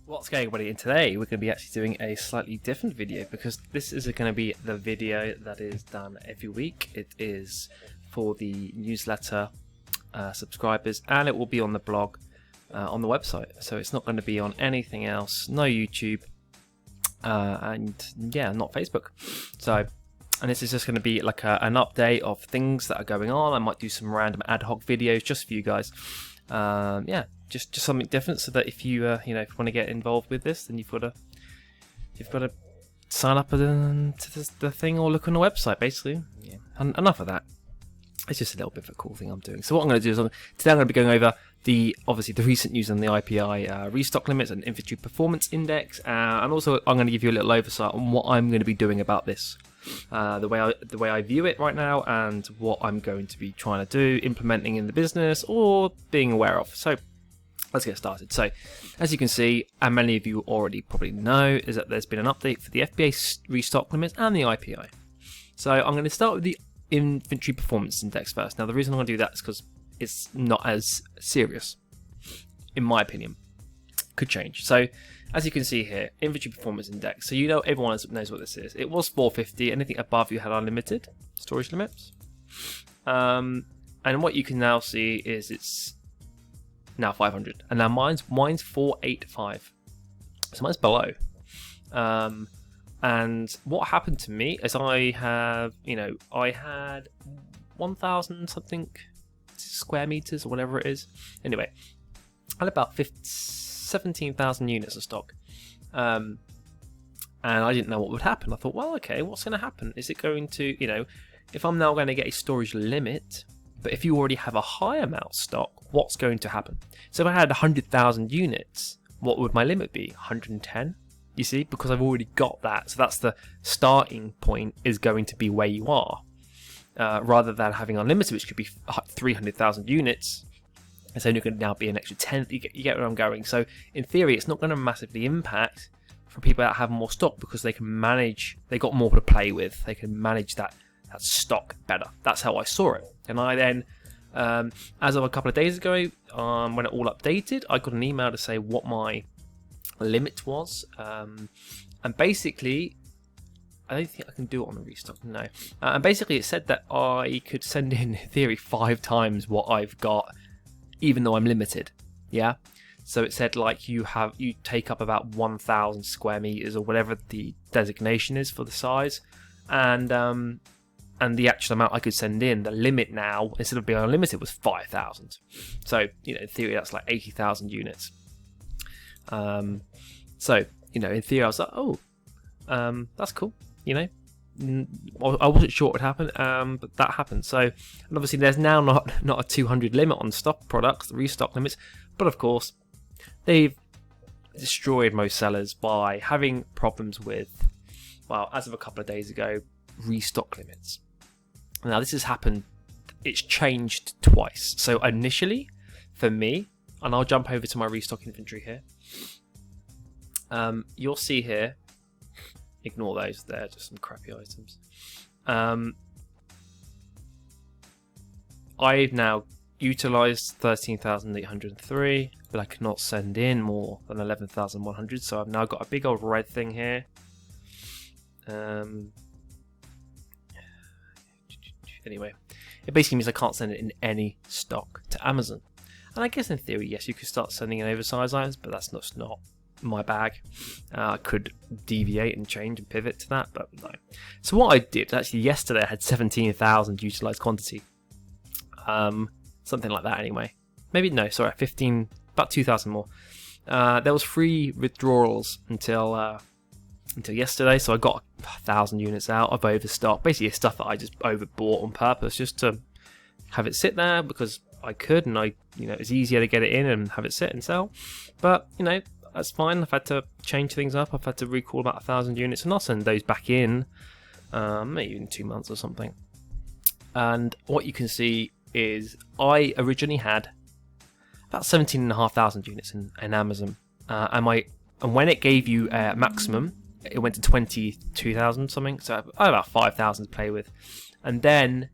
What's going on, everybody? And today we're going to be actually doing a slightly different video because this is going to be the video that is done every week. It is for the newsletter subscribers, and it will be on the blog on the website. So it's not going to be on anything else, no YouTube, and yeah, not Facebook. So, and this is just going to be like an update of things that are going on. I might do some random ad hoc videos just for you guys. Yeah. Just something different, so that if you if you want to get involved with this, then you've got to sign up to the thing or look on the website. Basically, yeah. Enough of that. It's just a little bit of a cool thing I'm doing. So what I'm going to do is today I'm going to be going over obviously the recent news on the IPI restock limits and inventory performance index, and also I'm going to give you a little oversight on what I'm going to be doing about this, the way I view it right now, and what I'm going to be trying to do, implementing in the business or being aware of. So let's get started. So, as you can see, and many of you already probably know, is that there's been an update for the FBA restock limits and the IPI. So I'm going to start with the inventory performance index first. Now, the reason I'm going to do that is because it's not as serious, in my opinion. Could change. So, as you can see here, inventory performance index. So everyone knows what this is. It was 450. Anything above you had unlimited storage limits. And what you can now see is it's now 500, and now mine's 485, so mine's below. And what happened to me is I had 1,000 something square meters or whatever it is. Anyway, I had about 17,000 units of stock, and I didn't know what would happen. I thought, well, okay, what's going to happen? Is it going to, if I'm now going to get a storage limit, but if you already have a high amount of stock, what's going to happen? So if I had 100,000 units, what would my limit be? 110? You see, because I've already got that. So that's the starting point, is going to be where you are. Rather than having unlimited, which could be 300,000 units, it's only going to now be an extra 10. You get where I'm going. So in theory, it's not going to massively impact for people that have more stock, because they can manage, they got more to play with. They can manage that stock better. That's how I saw it. And I then, as of a couple of days ago, when it all updated, I got an email to say what my limit was. And basically, I don't think I can do it on the restock, no. And basically it said that I could send in theory 5 times what I've got, even though I'm limited. Yeah. So it said like you take up about 1,000 square meters or whatever the designation is for the size, and the actual amount I could send in, the limit now, instead of being unlimited, was 5,000. So, in theory, that's like 80,000 units. So, in theory, I was like, oh, that's cool. I wasn't sure what would happen, but that happened. So, and obviously, there's now not a 200 limit on stock products, the restock limits, but of course, they've destroyed most sellers by having problems with, well, as of a couple of days ago, restock limits. Now this has happened, it's changed twice. So initially, for me, and I'll jump over to my restock inventory here, you'll see here, ignore those, they're just some crappy items. I've now utilised 13,803, but I cannot send in more than 11,100, so I've now got a big old red thing here. Anyway, it basically means I can't send it in any stock to Amazon. And I guess in theory, yes, you could start sending in oversized items, but that's not my bag. I could deviate and change and pivot to that, but no. So what I did, actually yesterday I had 17,000 utilized quantity. Something like that anyway. Maybe, no, sorry, 15, about 2,000 more. There was free withdrawals until yesterday, so I got 1,000 units out of overstock. Basically, stuff that I just overbought on purpose, just to have it sit there because I could, and it's easier to get it in and have it sit and sell. But that's fine. I've had to change things up. I've had to recall about 1,000 units, and I'll send those back in, maybe in 2 months or something. And what you can see is I originally had about 17,500 units in Amazon, and when it gave you a maximum, it went to 22,000 something, so I have about 5,000 to play with. And then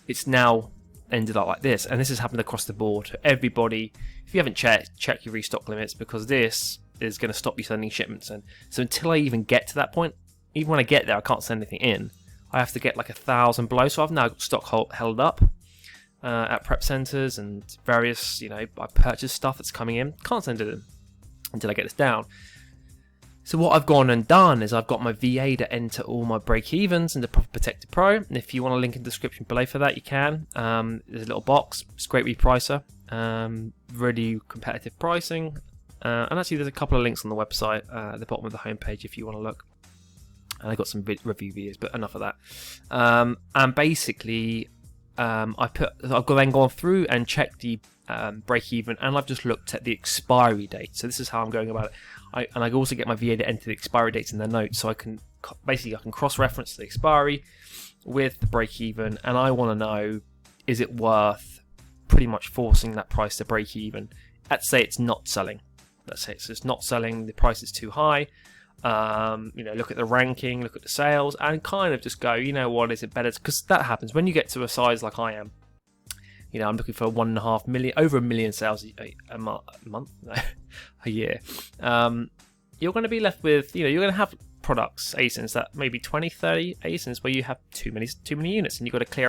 it's now ended up like this, and this has happened across the board. Everybody, if you haven't check your restock limits, because this is going to stop you sending shipments in. So until I even get to that point, even when I get there, I can't send anything in. I have to get like 1,000 below. So I've now got stock held up at prep centers and various, I purchased stuff that's coming in. Can't send it in until I get this down. So what I've gone and done is I've got my VA to enter all my break-evens into Profit Protector Pro. And if you want a link in the description below for that, you can. There's a little box. It's a great repricer. Really competitive pricing. And actually, there's a couple of links on the website at the bottom of the homepage if you want to look. And I got some review videos, but enough of that. And basically, I've then gone through and checked the break-even, and I've just looked at the expiry date. So this is how I'm going about it. And I also get my VA to enter the expiry dates in their notes, so I can cross-reference the expiry with the break-even, and I want to know, is it worth pretty much forcing that price to break even? Let's say it's not selling. Let's say it's just not selling. The price is too high. Look at the ranking, look at the sales, and kind of just go, what, is it better? Because that happens when you get to a size like I am. I'm looking for 1.5 million, over 1 million sales a month, no, a year. You're going to be left with, you're going to have products, ASINs, that maybe 20, 30 ASINs where you have too many units, and you've got to clear